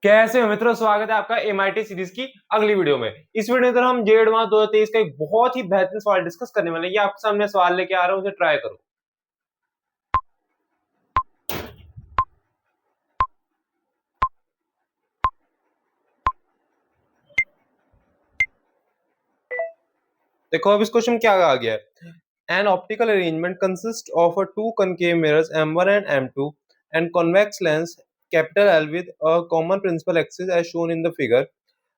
कैसे हो मित्रों, स्वागत है आपका एमआईटी सीरीज की अगली वीडियो में। इस वीडियो में हम जेड माह 2023 का एक बहुत ही बेहतरीन सवाल डिस्कस करने वाले हैं। ये आपके सामने सवाल लेके आ रहा हूं, उसे ट्राई करो। देखो अब इस क्वेश्चन में क्या आ गया है। An optical arrangement consist of a two concave mirrors M1 and M2 and convex lens capital L with a common principal axis as shown in the figure.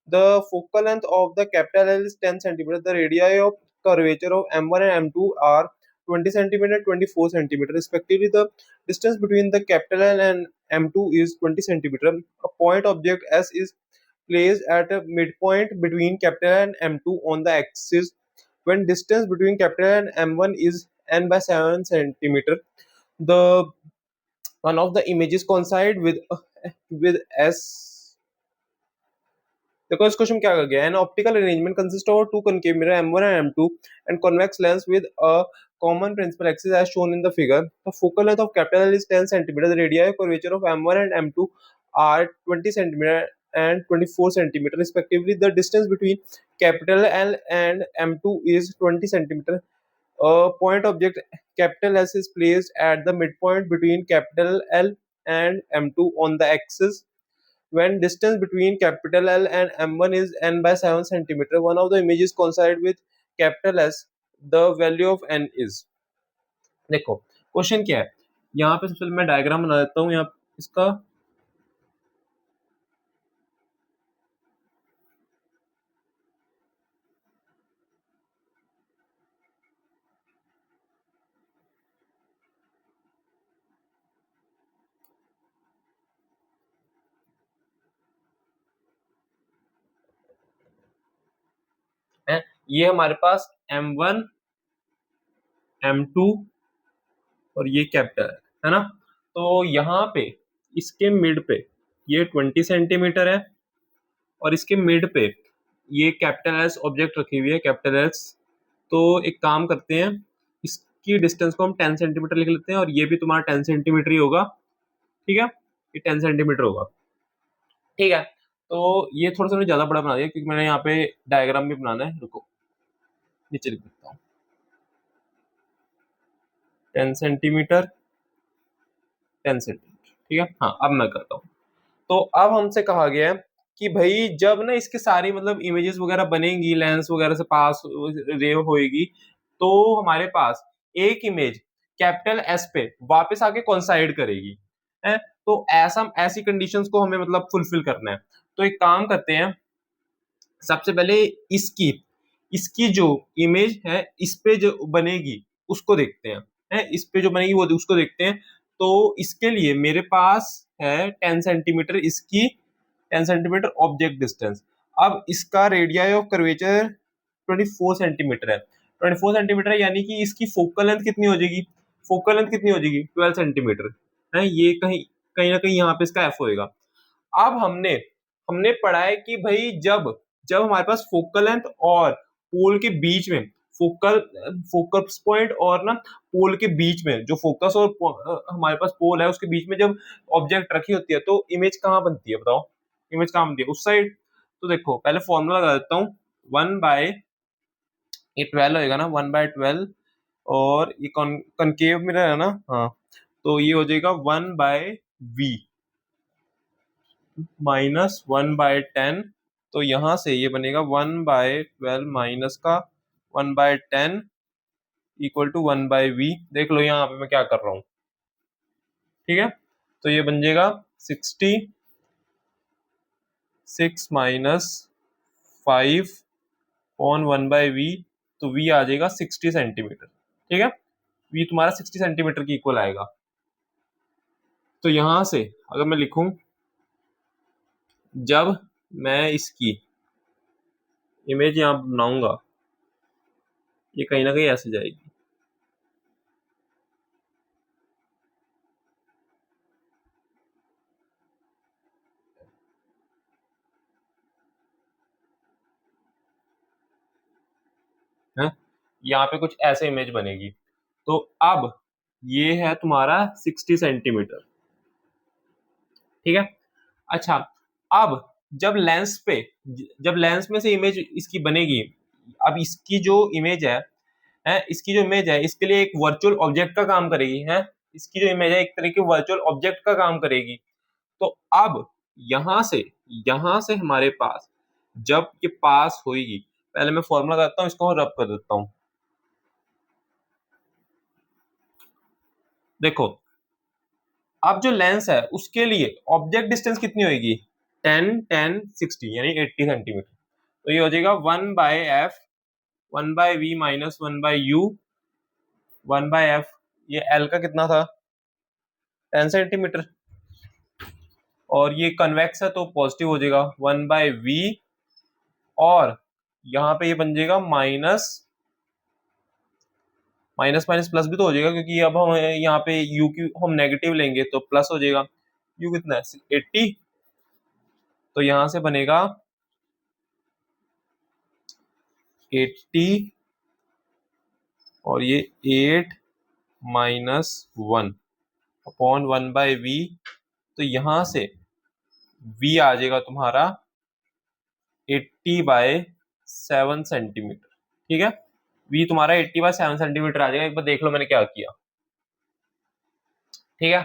The focal length of the capital L is 10 centimeter. The radii of curvature of M1 and M2 are 20 centimeter, 24 centimeter respectively. The distance between the capital L and M2 is 20 centimeter. A point object S is placed at a midpoint between capital L and M2 on the axis when distance between capital L and M1 is n by 7 centimeter. The one of the images coincide with S. देखो इस question क्या गया है। An optical arrangement consist of two concave mirror M1 and M2 and convex lens with a common principal axis as shown in the figure. The focal length of capital L is 10 centimeter. The radii of curvature of M1 and M2 are 20 centimeter and 24 centimeter respectively. The distance between capital L and M2 is 20 centimeter. A point object capital S is placed at the midpoint between capital L and M2 on the axis when distance between capital L and M1 is n by 7 centimeter. One of the images coincide with capital S. The value of n is. देखो question क्या है। यहाँ पे सबसे पहले मैं diagram बना देता हूँ यहाँ इसका। है ये हमारे पास M1 M2 और ये कैपिटल है ना। तो यहाँ पे इसके मिड पे ये 20 सेंटीमीटर है और इसके मिड पे ये कैपिटल एस ऑब्जेक्ट रखी हुई है, कैपिटल एस। तो एक काम करते हैं, इसकी डिस्टेंस को हम 10 सेंटीमीटर लिख लेते हैं और ये भी तुम्हारा 10 सेंटीमीटर ही होगा। ठीक है, ये 10 सेंटीमीटर होगा। ठीक है, तो ये थोड़ा सा ज्यादा बड़ा बना दिया क्योंकि मैंने यहाँ पे डायग्राम भी बनाना है। रुको नीचे लिख देता हूँ 10 सेंटीमीटर 10 सेंटीमीटर। ठीक है, हाँ अब मैं करता हूँ। तो अब हमसे कहा गया है कि भाई जब ना इसके सारी मतलब इमेजेस वगैरह बनेंगी, लेंस वगैरह से पास रे होएगी, तो हमारे पास एक इमेज कैपिटल एस पे वापस आके कोइंसाइड करेगी है। तो ऐसा ऐसी कंडीशंस को हमें मतलब फुलफिल करना है। तो एक काम करते हैं, सबसे पहले इसकी इसकी जो इमेज है इस पे जो बनेगी उसको देखते हैं। है इस पे जो बनेगी वो उसको देखते हैं। तो इसके लिए मेरे पास है 10 सेंटीमीटर, इसकी 10 सेंटीमीटर ऑब्जेक्ट डिस्टेंस। अब इसका रेडियाई ऑफ कर्वेचर 24 सेंटीमीटर है। 24 सेंटीमीटर है यानी कि इसकी फोकल लेंथ कितनी हो जाएगी, फोकल लेंथ कितनी हो जाएगी 12 सेंटीमीटर है। ये कहीं कहीं ना कहीं यहाँ पे इसका एफ होएगा। अब हमने हमने पढ़ा है कि भाई जब जब हमारे पास फोकल लेंथ और पोल के बीच में फोकल फोकस पॉइंट और ना पोल के बीच में जो फोकस और हमारे पास पोल है उसके बीच में जब ऑब्जेक्ट रखी होती है तो इमेज कहाँ बनती है बताओ, इमेज कहाँ बनती है उस साइड। तो देखो पहले फॉर्मूला लगा देता हूँ। 1 बाय ये 12 होएगा ना, 1/12 और ये कनकेव मिरर है ना। हाँ, तो ये हो जाएगा 1/V माइनस 1/10। तो यहां से ये बनेगा 1/12 माइनस का 1/10 इक्वल टू 1/V। देख लो यहाँ पे मैं क्या कर रहा हूँ। ठीक है, तो ये बन जाएगा 66 माइनस 5 ऑन 1/V। तो V आ जाएगा 60 सेंटीमीटर। ठीक है, V तुम्हारा 60 सेंटीमीटर की इक्वल आएगा। तो यहां से अगर मैं लिखूं, जब मैं इसकी इमेज यहाँ बनाऊंगा ये कहीं ना कहीं ऐसे जाएगी। है यहाँ पे कुछ ऐसे इमेज बनेगी। तो अब ये है तुम्हारा 60 सेंटीमीटर। ठीक है, अच्छा अब जब लेंस में से इमेज इसकी बनेगी, अब इसकी जो इमेज है इसकी जो इमेज है इसके लिए एक वर्चुअल ऑब्जेक्ट का काम करेगी है। इसकी जो इमेज है एक तरह की वर्चुअल ऑब्जेक्ट का काम करेगी। तो अब यहां से यहां से हमारे पास जब ये पास होगी, पहले मैं फॉर्मूला लगाता हूँ, इसको रब कर देता हूँ। देखो अब जो लेंस है उसके लिए ऑब्जेक्ट डिस्टेंस कितनी होगी, 10 10 60 यानी 80 सेंटीमीटर। तो ये हो जाएगा 1/f 1/v minus 1/u 1/f। ये l का कितना था, 10 सेंटीमीटर। और ये कन्वेक्स है तो पॉजिटिव हो जाएगा 1/v। और यहाँ पे ये बन जाएगा माइनस माइनस माइनस प्लस भी तो हो जाएगा, क्योंकि अब हम यहाँ पे u की हम नेगेटिव लेंगे तो प्लस हो जाएगा। u कितना है 80, तो यहाँ से बनेगा 80 और ये 8 माइनस 1 अपॉन 1/v। तो यहाँ से v आ जाएगा तुम्हारा 80/7 सेंटीमीटर। ठीक है, v तुम्हारा 80/7 सेंटीमीटर आ जाएगा। एक बार देख लो मैंने क्या किया। ठीक है,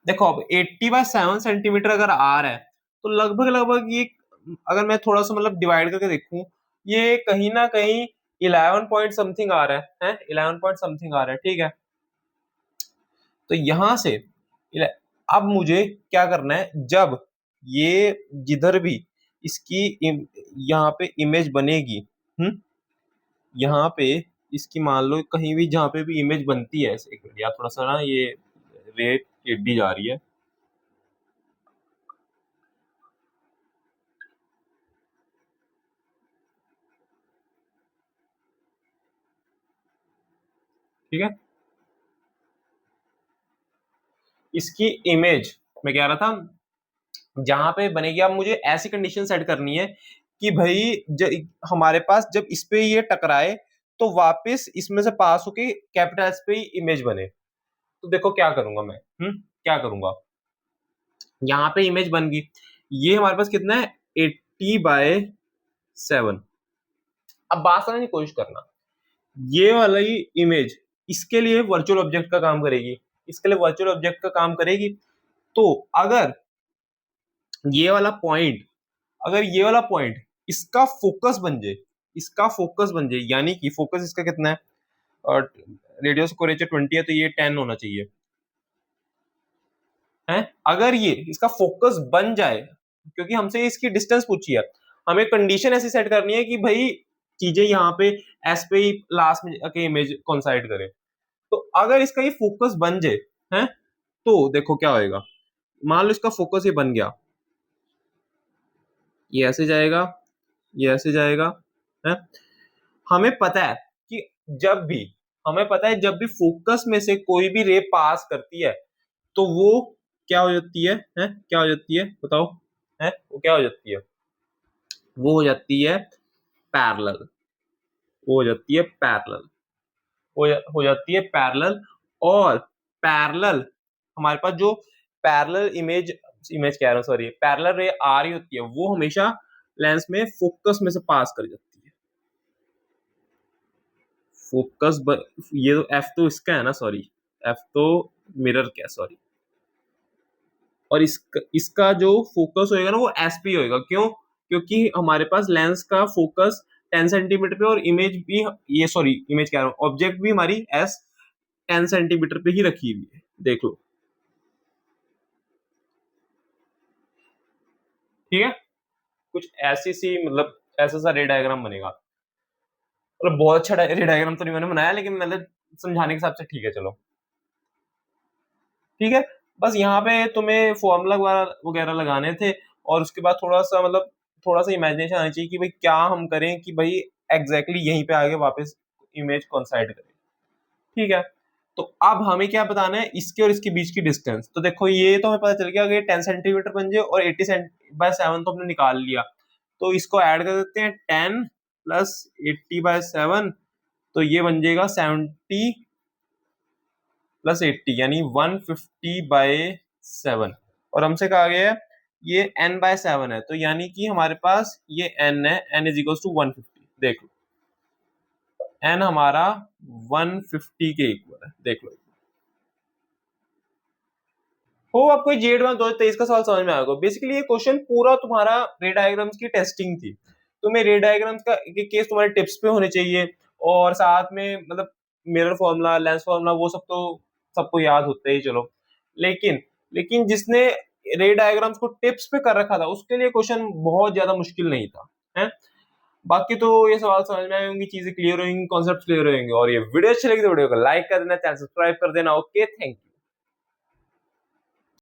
देखो अब 80/7 सेंटीमीटर अगर आ रहा है तो लगभग लगभग ये, अगर मैं थोड़ा सा मतलब डिवाइड करके देखूं, ये कहीं ना कहीं 11 पॉइंट समथिंग आ रहा है 11 पॉइंट समथिंग आ रहा है। ठीक है, तो यहां से अब मुझे क्या करना है, जब ये जिधर भी इसकी यहाँ पे इमेज बनेगी, यहाँ पे इसकी मान लो कहीं भी जहाँ पे भी इमेज बनती है, एक मिनट यार थोड़ा सा ना ये रेट टेढ़ी जा रही है। ठीक है, इसकी इमेज मैं कह रहा था जहां पे बनेगी, अब मुझे ऐसी कंडीशन सेट करनी है कि भाई हमारे पास जब इस पे ये टकराए तो वापस इसमें से पास होके कैपिटल एस पे ही इमेज बने। तो देखो क्या करूंगा मैं, क्या करूंगा, यहाँ पे इमेज बन गई। ये हमारे पास कितना है 80/7। अब बात समझने की कोशिश करना, ये वाला ही इमेज इसके लिए वर्चुअल ऑब्जेक्ट का काम करेगी, इसके लिए वर्चुअल ऑब्जेक्ट का काम करेगी। तो अगर ये वाला पॉइंट अगर ये वाला पॉइंट इसका फोकस बन जाए, इसका फोकस बन जाए, यानी कि फोकस इसका कितना है, और रेडियस कोरेचर 20 है तो ये 10 होना चाहिए है। अगर ये इसका फोकस बन जाए, क्योंकि हमसे इसकी डिस्टेंस पूछी है, हमें कंडीशन ऐसी सेट करनी है कि भाई चीजें यहाँ पे एस पे ही लास्ट में जाके इमेज कोइंसाइड करे। तो अगर इसका ये फोकस बन जाए है, तो देखो क्या होएगा। मान लो इसका फोकस ये बन गया, ये ऐसे जाएगा, ये ऐसे जाएगा है। हमें पता है कि जब भी हमें पता है जब भी फोकस में से कोई भी रे पास करती है तो वो क्या हो जाती है क्या हो जाती है बताओ, है वो क्या हो जाती है, वो हो जाती है पैरेलल, वो हो जाती है पैरेलल, हो जाती है पैरेलल। और पैरेलल हमारे पास जो पैरेलल इमेज इमेज कह रहा हूँ सॉरी, पैरेलल रे आ रही होती है वो हमेशा लेंस में फोकस में से पास कर जाती है। फोकस ये तो एफ तो इसका है ना, सॉरी एफ तो मिरर क्या सॉरी, और इसका जो फोकस होएगा ना वो एस पी होएगा। क्यों, क्योंकि हमारे पास लेंस का फोकस 10 सेंटीमीटर पे और इमेज भी, ये सॉरी इमेज कह रहा हूँ, ऑब्जेक्ट भी हमारी एस 10 सेंटीमीटर पे ही रखी हुई है। देख लो ठीक है, कुछ ऐसी सी मतलब ऐसा सा रे डायग्राम बनेगा। मतलब बहुत अच्छा रे डायग्राम तो नहीं मैंने बनाया, लेकिन मतलब समझाने के हिसाब से ठीक है चलो। ठीक है, बस यहाँ पे तुम्हें फॉर्मूला वगैरह लगाने थे, और उसके बाद थोड़ा सा मतलब थोड़ा सा इमेजिनेशन आनी चाहिए कि भाई क्या हम करें कि भाई एग्जैक्टली यहीं पे आगे वापस इमेज कॉन्साइड करें। ठीक है, तो अब हमें क्या बताना है, इसके और इसके बीच की डिस्टेंस। तो देखो ये तो हमें पता चल गया अगर 10 सेंटीमीटर बन जाए और 80/7 तो हमने निकाल लिया। तो इसको ऐड कर देते हैं 10 प्लस 80/7, तो ये बन जाएगा 70 प्लस 80 यानी 150/7। और हमसे कहा गया है ये n/7 है, तो यानी कि हमारे पास ये n है, n इज इक्वल टू 150। देख लो n हमारा 150 के इक्वल है, देख लो। हो आपको जेड वन 2023 का सवाल समझ में आएगा। बेसिकली ये क्वेश्चन पूरा तुम्हारा रे डायग्राम्स की टेस्टिंग थी। तुम्हें रे डायग्राम्स का एक केस तुम्हारे टिप्स पे होने चाहिए, और साथ में मतलब मिरर फॉर्मूला, लेंस फॉर्मूला, वो सब तो सबको याद होता ही, चलो। लेकिन लेकिन जिसने रे डायग्राम्स को टिप्स पे कर रखा था उसके लिए क्वेश्चन बहुत ज्यादा मुश्किल नहीं था, है। बाकी तो ये सवाल समझ में आए होंगी, चीजें क्लियर होंगी, कॉन्सेप्ट क्लियर होंगे। और ये वीडियो अच्छी लगी तो वीडियो को लाइक कर देना, चैनल सब्सक्राइब कर देना। Okay, thank you.